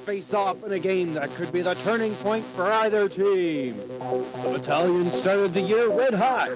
face off in a game that could be the turning point for either team. The Battalion started the year red hot,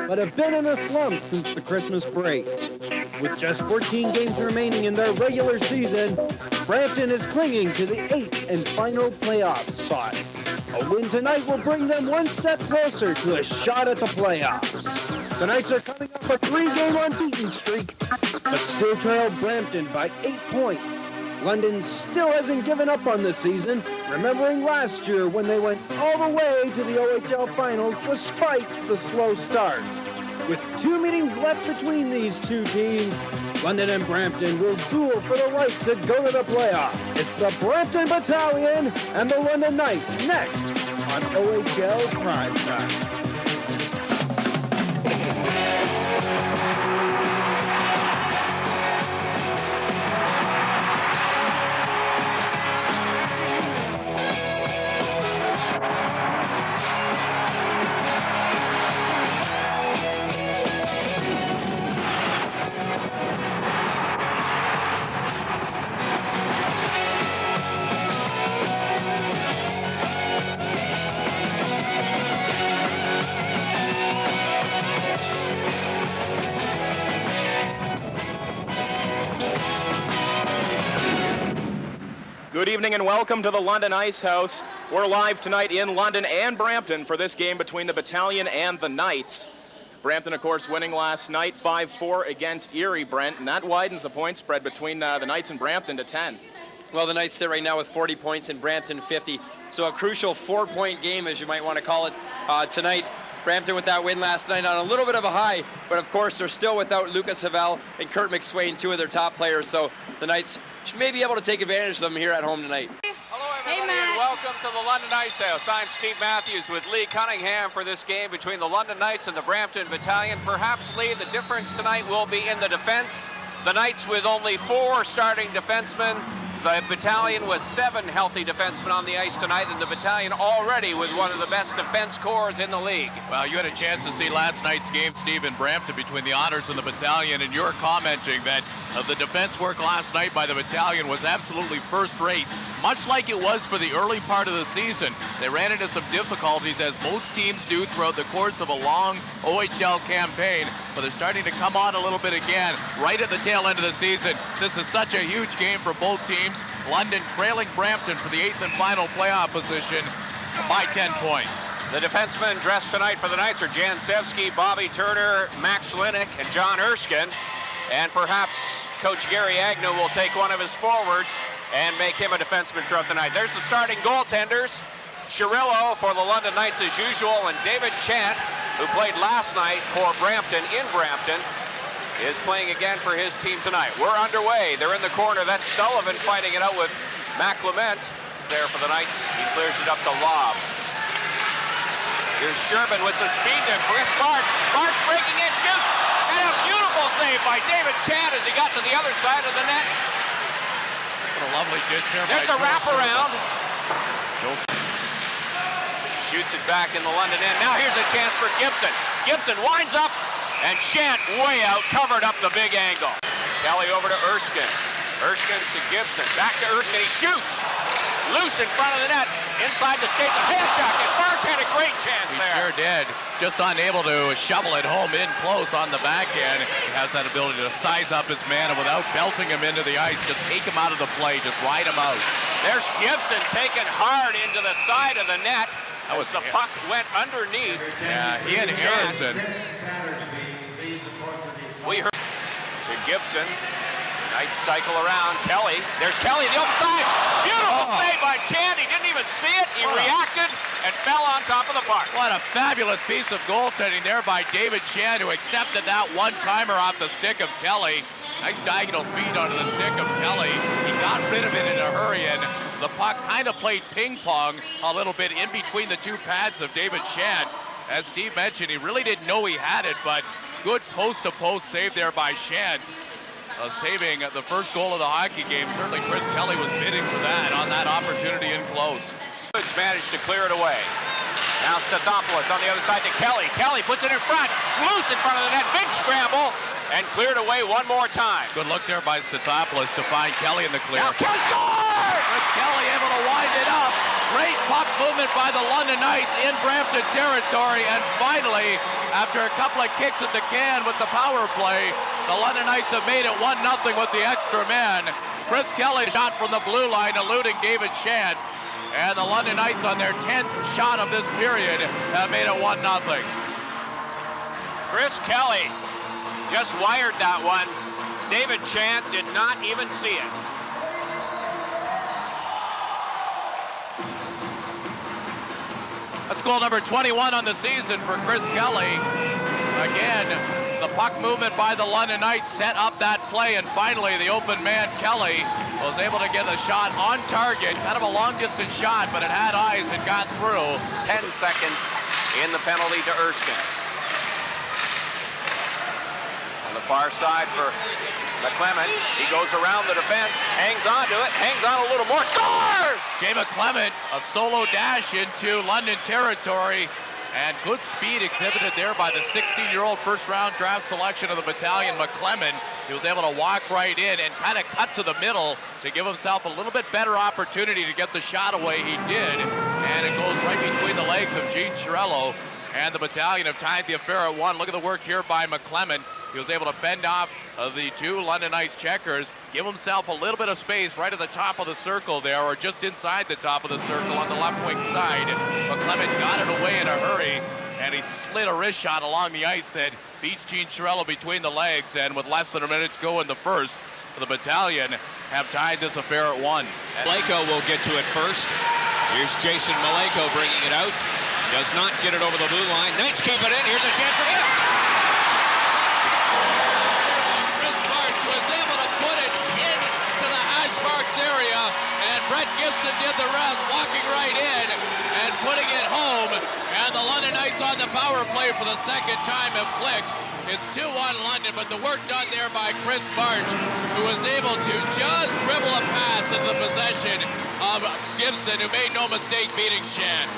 but have been in a slump since the Christmas break. With just 14 games remaining in their regular season, Brampton is clinging to the 8th and final playoff spot. A win tonight will bring them one step closer to a shot at the playoffs. The Knights are coming off a 3-game unbeaten streak, but still trail Brampton by 8 points. London still hasn't given up on the season, remembering last year when they went all the way to the OHL finals despite the slow start. With 2 meetings left between these two teams, London and Brampton will duel for the right to go to the playoffs. It's the Brampton Battalion and the London Knights next on OHL Primetime. Good evening and welcome to the London Ice House. We're live tonight in London and Brampton for this game between the Battalion and the Knights. Brampton, of course, winning last night 5-4 against Erie, Brent, and that widens the point spread between the Knights and Brampton to 10. Well, the Knights sit right now with 40 points and Brampton 50. So a crucial 4-point game, as you might want to call it, tonight. Brampton with that win last night on a little bit of a high, but of course they're still without Lucas Havel and Kurt McSwain, two of their top players. So the Knights may be able to take advantage of them here at home tonight. Hello everybody and welcome to the London Ice House. I'm Steve Matthews with Lee Cunningham for this game between the London Knights and the Brampton Battalion. Perhaps, Lee, the difference tonight will be in the defense. The Knights with only 4 starting defensemen. The Battalion with 7 healthy defensemen on the ice tonight, and the Battalion already with one of the best defense corps in the league. Well, you had a chance to see last night's game, Steve, in Brampton between the Honors and the Battalion, and you're commenting that the defense work last night by the Battalion was absolutely first-rate, much like it was for the early part of the season. They ran into some difficulties, as most teams do throughout the course of a long OHL campaign, but they're starting to come on a little bit again right at the tail end of the season. This is such a huge game for both teams. London trailing Brampton for the 8th and final playoff position by 10 points. The defensemen dressed tonight for the Knights are Jan Sevsky, Bobby Turner, Max Linick, and John Erskine. And perhaps Coach Gary Agnew will take one of his forwards and make him a defenseman throughout the night. There's the starting goaltenders. Chirillo for the London Knights as usual, and David Chant, who played last night for Brampton in Brampton, is playing again for his team tonight. We're underway. They're in the corner. That's Sullivan fighting it out with Mac Clement there for the Knights. He clears it up to Lobb. Here's Sherman with some speed to Chris Barch. Barch breaking in, shoots, and a beautiful save by David Chant as he got to the other side of the net. What a lovely dish there. There's the wraparound. Shoots it back in the London end. Now here's a chance for Gibson. Gibson winds up, and Chant way out, covered up the big angle. Kelly over to Erskine. Erskine to Gibson. Back to Erskine. He shoots. Loose in front of the net. Inside the skates. A hand check. And Barnes had a great chance there. He sure did. Just unable to shovel it home in close on the back end. He has that ability to size up his man, and without belting him into the ice, just take him out of the play. Just ride him out. There's Gibson taken hard into the side of the net. That was the puck went underneath. Yeah, he and Harrison. We heard to Gibson. Knights cycle around. Kelly. There's Kelly, the open side. Beautiful save by Chant. He didn't even see it. He reacted and fell on top of the puck. What a fabulous piece of goaltending there by David Chant, who accepted that one-timer off the stick of Kelly. Nice diagonal feed onto the stick of Kelly. He got rid of it in a hurry, and the puck kind of played ping-pong a little bit in between the two pads of David Chant. As Steve mentioned, he really didn't know he had it, but good post-to-post save there by Chant. Saving the first goal of the hockey game. Certainly Chris Kelly was bidding for that on that opportunity in close. Woods managed to clear it away. Now Stathopoulos on the other side to Kelly. Kelly puts it in front. Loose in front of the net. Big scramble. And cleared away one more time. Good look there by Stathopoulos to find Kelly in the clear. Now Kelly scored! Chris Kelly able to it up. Great puck movement by the London Knights in Brampton territory, and finally, after a couple of kicks at the can with the power play, the London Knights have made it 1-0 with the extra man. Chris Kelly shot from the blue line, eluding David Shand, and the London Knights on their 10th shot of this period have made it 1-0. Chris Kelly just wired that one. David Chant did not even see it. That's goal number 21 on the season for Chris Kelly. Again, the puck movement by the London Knights set up that play, and finally the open man Kelly was able to get a shot on target. Kind of a long distance shot, but it had eyes and got through. 10 seconds in the penalty to Erskine. On the far side for McClement, he goes around the defense, hangs on to it, hangs on a little more, scores! Jay McClement, a solo dash into London territory, and good speed exhibited there by the 16-year-old first-round draft selection of the Battalion, McClement. He was able to walk right in and kind of cut to the middle to give himself a little bit better opportunity to get the shot away. He did, and it goes right between the legs of Gene Chiarello, and the Battalion have tied the affair at 1. Look at the work here by McClement. He was able to fend off the two London Knights checkers, give himself a little bit of space right at the top of the circle there, or just inside the top of the circle on the left wing side. McClement got it away in a hurry, and he slid a wrist shot along the ice that beats Gene Chiarello between the legs, and with less than a minute to go in the first, the Battalion have tied this affair at 1. Maleko will get to it first. Here's Jason Maleko bringing it out. Does not get it over the blue line. Knights keep it in. Here's a chance for him. Chris Barch was able to put it into the hash marks area, and Brett Gibson did the rest, walking right in and putting it home. And the London Knights on the power play for the second time have clicked. It's 2-1 London, but the work done there by Chris Barch, who was able to just dribble a pass into the possession of Gibson, who made no mistake beating Shand.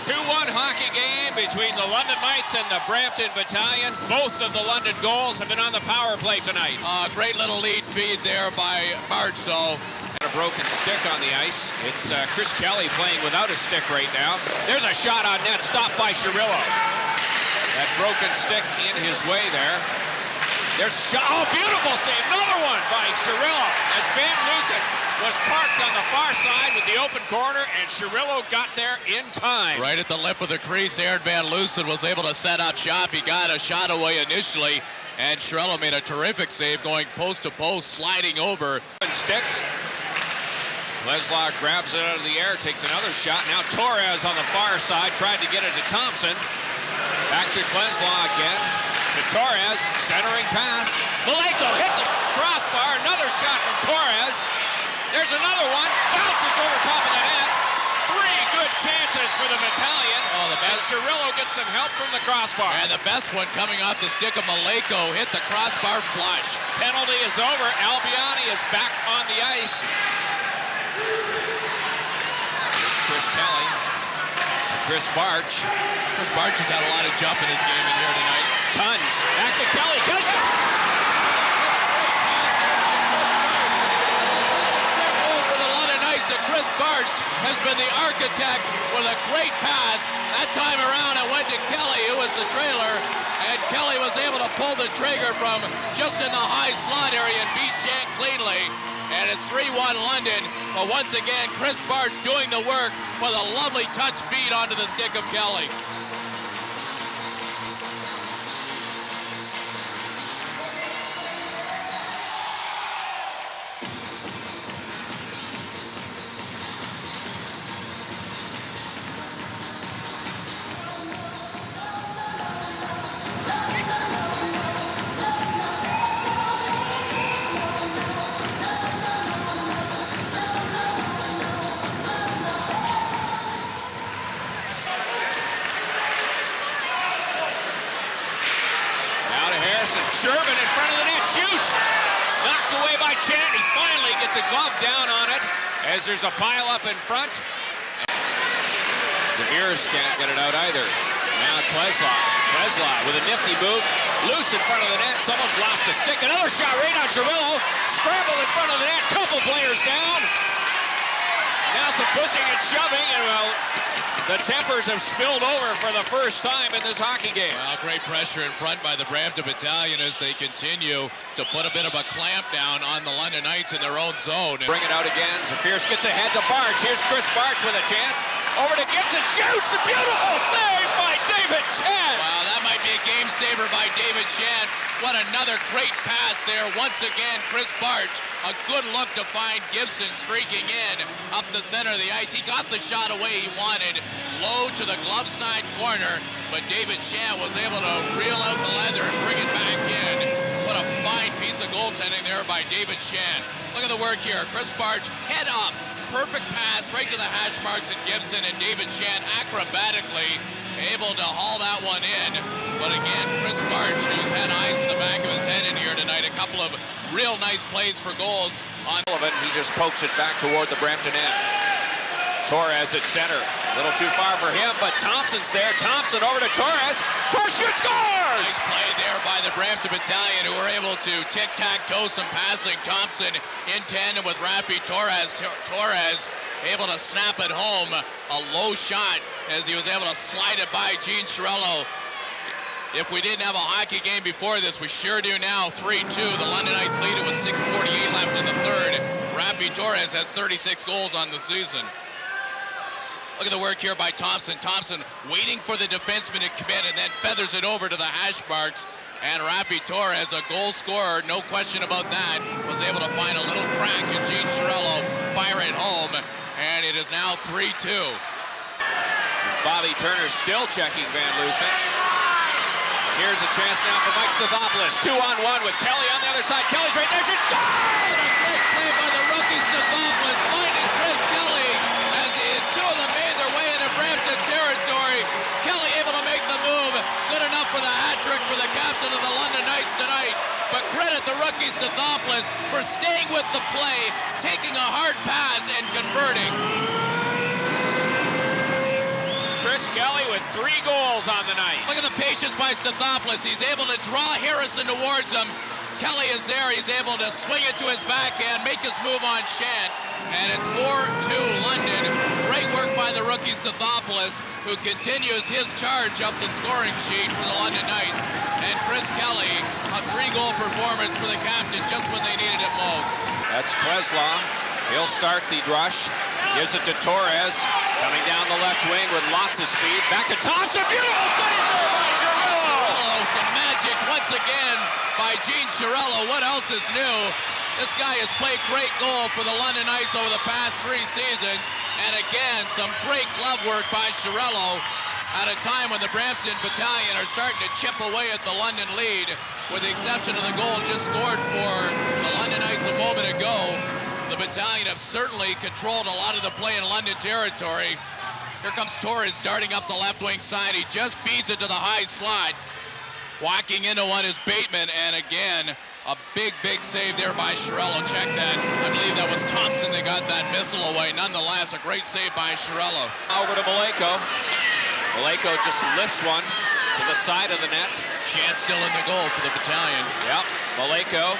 2-1 hockey game between the London Knights and the Brampton Battalion. Both of the London goals have been on the power play tonight. Great little lead feed there by Barch, so. And a broken stick on the ice. It's Chris Kelly playing without a stick right now. There's a shot on net, stopped by Chiarello. That broken stick in his way there. There's a shot. Oh, beautiful save. Another one by Chiarello as Van Lucen was parked on the far side with the open corner, and Chiarello got there in time. Right at the lip of the crease, Aaron Van Lucen was able to set up shop. He got a shot away initially, and Chiarello made a terrific save going post to post, sliding over. Stick. Kleslaw grabs it out of the air, takes another shot. Now Torres on the far side tried to get it to Thompson. Back to Kleslaw again. To Torres, centering pass. Maleko hit the crossbar. Another shot from Torres. There's another one. Bounces over top of the net. 3 good chances for the Battalion. Oh, the best. Chiarello gets some help from the crossbar. And the best one coming off the stick of Maleko, hit the crossbar flush. Penalty is over. Albiani is back on the ice. Chris Kelly to Chris Barch. Chris Barch has had a lot of jump in his game in here tonight. Tons. Back to Kelly. Chris Barch has been the architect with a great pass. That time around it went to Kelly, who was the trailer, and Kelly was able to pull the trigger from just in the high slot area and beat Shank cleanly. And it's 3-1 London, but once again, Chris Barch doing the work with a lovely touch feed onto the stick of Kelly. Sherman in front of the net, shoots! Knocked away by Chan. He finally gets a glove down on it as there's a pile up in front. Zavirs can't get it out either. Now Kleslaw. Kleslaw with a nifty move. Loose in front of the net. Someone's lost a stick. Another shot right on Chiarello. Scramble in front of the net. Couple players down. and shoving, and well, the tempers have spilled over for the first time in this hockey game. Well, great pressure in front by the Brampton Battalion as they continue to put a bit of a clamp down on the London Knights in their own zone. Bring it out again. Zafir's gets ahead to Barch. Here's Chris Barch with a chance. Over to Gibson. Shoots. A beautiful save by David Chan. Wow, that might be a game saver by David Chan. What another great pass there. Once again, Chris Barch, a good look to find Gibson streaking in up the center of the ice. He got the shot away he wanted, low to the glove side corner, but David Chan was able to reel out the leather and bring it back in. What a fine piece of goaltending there by David Chan. Look at the work here. Chris Barch, head up. Perfect pass right to the hash marks, and Gibson and David Chan acrobatically able to haul that one in. But again, Chris Barch, who's had eyes in the back of his head in here tonight, a couple of real nice plays for goals on Sullivan. He just pokes it back toward the Brampton end. Torres at center. A little too far for him, but Thompson's there. Thompson over to Torres. Torres shoots, scores! Nice play there by the Brampton Battalion, who were able to tic-tac-toe some passing. Thompson in tandem with Rafi Torres. Torres able to snap it home. A low shot as he was able to slide it by Gene Chiarello. If we didn't have a hockey game before this, we sure do now. 3-2. The London Knights lead it with 6:48 left in the third. Rafi Torres has 36 goals on the season. Look at the work here by Thompson. Thompson waiting for the defenseman to commit and then feathers it over to the hash marks. And Rafi Torres, a goal scorer, no question about that, was able to find a little crack in Gene Chiarello, fire it home, and it is now 3-2. Bobby Turner still checking Van Loosen. Here's a chance now for Mike Stathopoulos. 2-on-1 with Kelly on the other side. Kelly's right there. She scores! What a great play by the rookie Stathopoulos, finding Chris Kelly as two of them made their way into Brampton territory. Kelly able to make the move. Good enough for the hat trick for the captain of the London Knights tonight. But credit the rookie Stathopoulos for staying with the play, taking a hard pass and converting. Chris Kelly with 3 goals on the night. Look at the patience by Stathopoulos. He's able to draw Harrison towards him. Kelly is there. He's able to swing it to his backhand, make his move on Shant. And it's 4-2 London. Great work by the rookie Stathopoulos, who continues his charge up the scoring sheet for the London Knights. And Chris Kelly, a 3-goal performance for the captain just when they needed it most. That's Kreslaw. He'll start the rush. Gives it to Torres. Coming down the left wing with lots of speed. Back to Thompson. Beautiful save there by Chiarello. Some magic once again by Gene Chiarello. What else is new? This guy has played great goal for the London Knights over the past 3 seasons. And again, some great glove work by Chiarello at a time when the Brampton Battalion are starting to chip away at the London lead, with the exception of the goal just scored for the London Knights a moment ago. The Battalion have certainly controlled a lot of the play in London territory. Here comes Torres darting up the left wing side. He just feeds it to the high slot. Walking into one is Bateman, and again, a big save there by Chiarello. Check that. I believe that was Thompson that got that missile away. Nonetheless, a great save by Chiarello. Over to Maleko. Maleko just lifts one to the side of the net. Chance still in the goal for the Battalion. Yep, Maleko.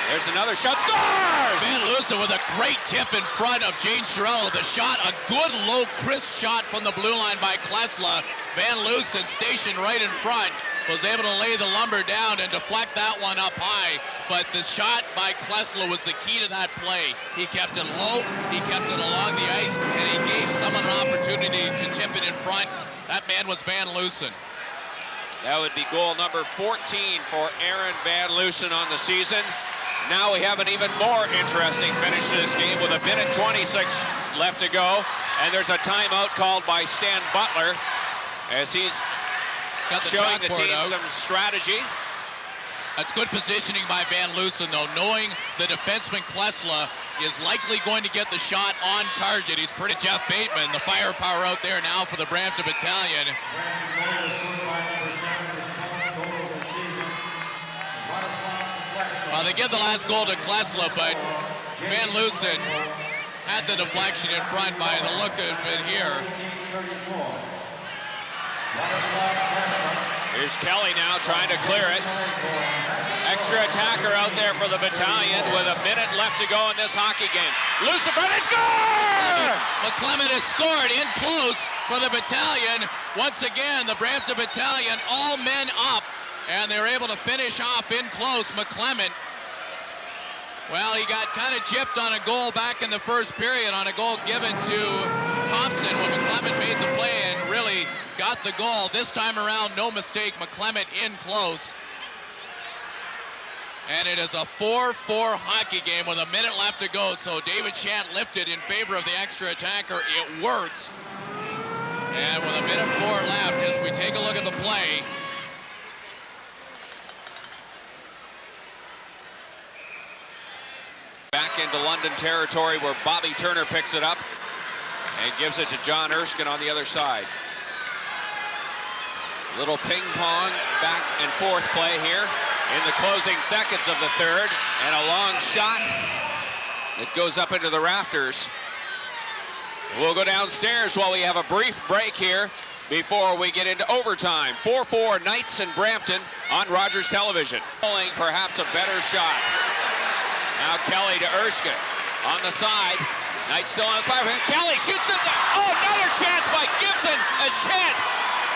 There's another shot. Scores! Van Loosen with a great tip in front of Gene Chiarello. The shot, a good low crisp shot from the blue line by Klesla. Van Loosen stationed right in front, was able to lay the lumber down and deflect that one up high. But the shot by Klesla was the key to that play. He kept it low, he kept it along the ice, and he gave someone an opportunity to tip it in front. That man was Van Loosen. That would be goal number 14 for Aaron Van Loosen on the season. Now we have an even more interesting finish to this game with 1:26 left to go. And there's a timeout called by Stan Butler as he's got the showing the team out. some strategy. That's good positioning by Van Loosen, though, knowing the defenseman Klesla is likely going to get the shot on target. He's pretty Jeff Bateman, the firepower out there now for the Brampton Battalion. Well, they give the last goal to Klesla, but Van Loosen had the deflection in front by the look of it here. Here's Kelly now trying to clear it. extra attacker out there for the Battalion with a minute left to go in this hockey game. Lucifer, they score! McClement has scored in close for the Battalion. Once again, the Brampton Battalion, all men up, and they're able to finish off in close. McClement, well, he got kind of gypped on a goal back in the first period on a goal given to Thompson when McClement made the play and really got the goal. This time around, no mistake, McClement in close. And it is a 4-4 hockey game with a minute left to go. So David Shant lifted in favor of the extra attacker. It works. And with a minute 4 left, as we take a look at the play, back into London territory where Bobby Turner picks it up and gives it to John Erskine on the other side. Little ping pong back and forth play here in the closing seconds of the third, and a long shot that goes up into the rafters. We'll go downstairs while we have a brief break here before we get into overtime. 4-4 Knights and Brampton on Rogers Television. Perhaps a better shot. Now Kelly to Erskine on the side. Knight still on fire. Kelly shoots it. Oh, another chance by Gibson as Chant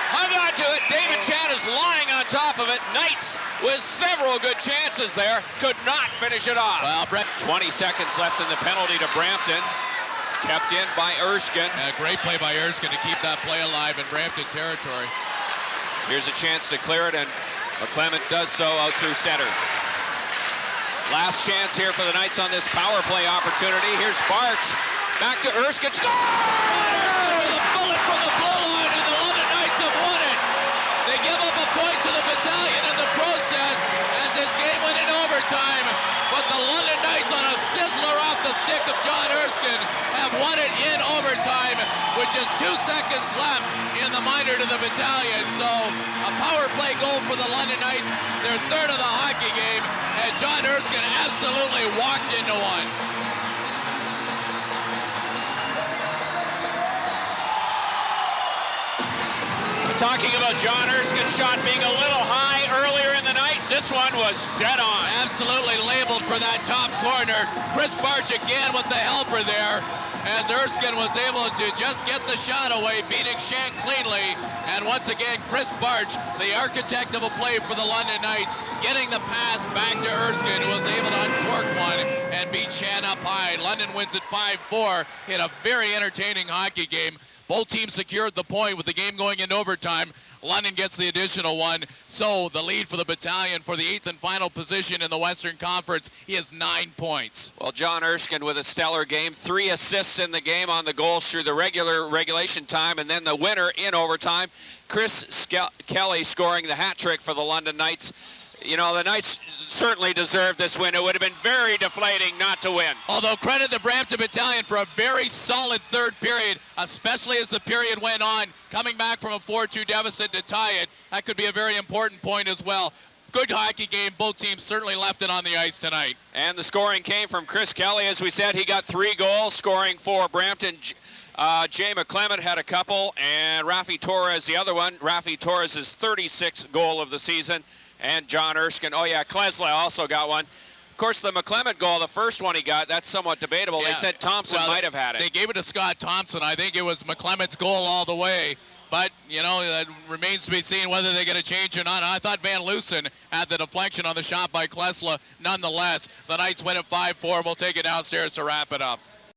hung on to it. David Chant is lying on top of it. Knights with several good chances there. Could not finish it off. well, Brett, 20 seconds left in the penalty to Brampton. Kept in by Erskine. a great play by Erskine to keep that play alive in Brampton territory. Here's a chance to clear it, and McClement does so out through center. Last chance here for the Knights on this power play opportunity. Here's Barch. Back to Erskine. Score! A bullet from the blue line, and the London Knights have won it. They give up a point to the Battalion in the process as this game went in overtime. But the London Knights, on a sizzler off the stick of John Erskine, have won it in overtime, with just 2 seconds left in the minor to the Battalion. So a power play goal for the London Knights, their third of the hockey game, and John Erskine absolutely walked into one. Talking about John Erskine's shot being a little high earlier in the night, this one was dead on. Absolutely labeled for that top corner. Chris Barch again with the helper there, as Erskine was able to just get the shot away, beating Shant cleanly. And once again, Chris Barch, the architect of a play for the London Knights, getting the pass back to Erskine, who was able to uncork one and beat Shant up high. London wins it 5-4 in a very entertaining hockey game. Both teams secured the point with the game going into overtime. London gets the additional one. So the lead for the Battalion for the 8th and final position in the Western Conference is 9 points. Well, John Erskine with a stellar game. 3 assists in the game on the goals through the regulation time, and then the winner in overtime. Chris Kelly scoring the hat trick for the London Knights. You know, the Knights certainly deserved this win. It would have been very deflating not to win. Although credit the Brampton Battalion for a very solid third period, especially as the period went on, coming back from a 4-2 deficit to tie it. That could be a very important point as well. Good hockey game. Both teams certainly left it on the ice tonight. And the scoring came from Chris Kelly. As we said, he got 3 goals, scoring for Brampton. Jay McClement had a couple, and Rafi Torres the other one. Rafi Torres' 36th goal of the season. And John Erskine. Oh, yeah, Klesla also got one. Of course, the McClement goal, the first one he got, that's somewhat debatable. Yeah. They said Thompson might have had it. They gave it to Scott Thompson. I think it was McClement's goal all the way. But, you know, it remains to be seen whether they're going to change or not. I thought Van Loosen had the deflection on the shot by Klesla. Nonetheless, the Knights win at 5-4. We'll take it downstairs to wrap it up.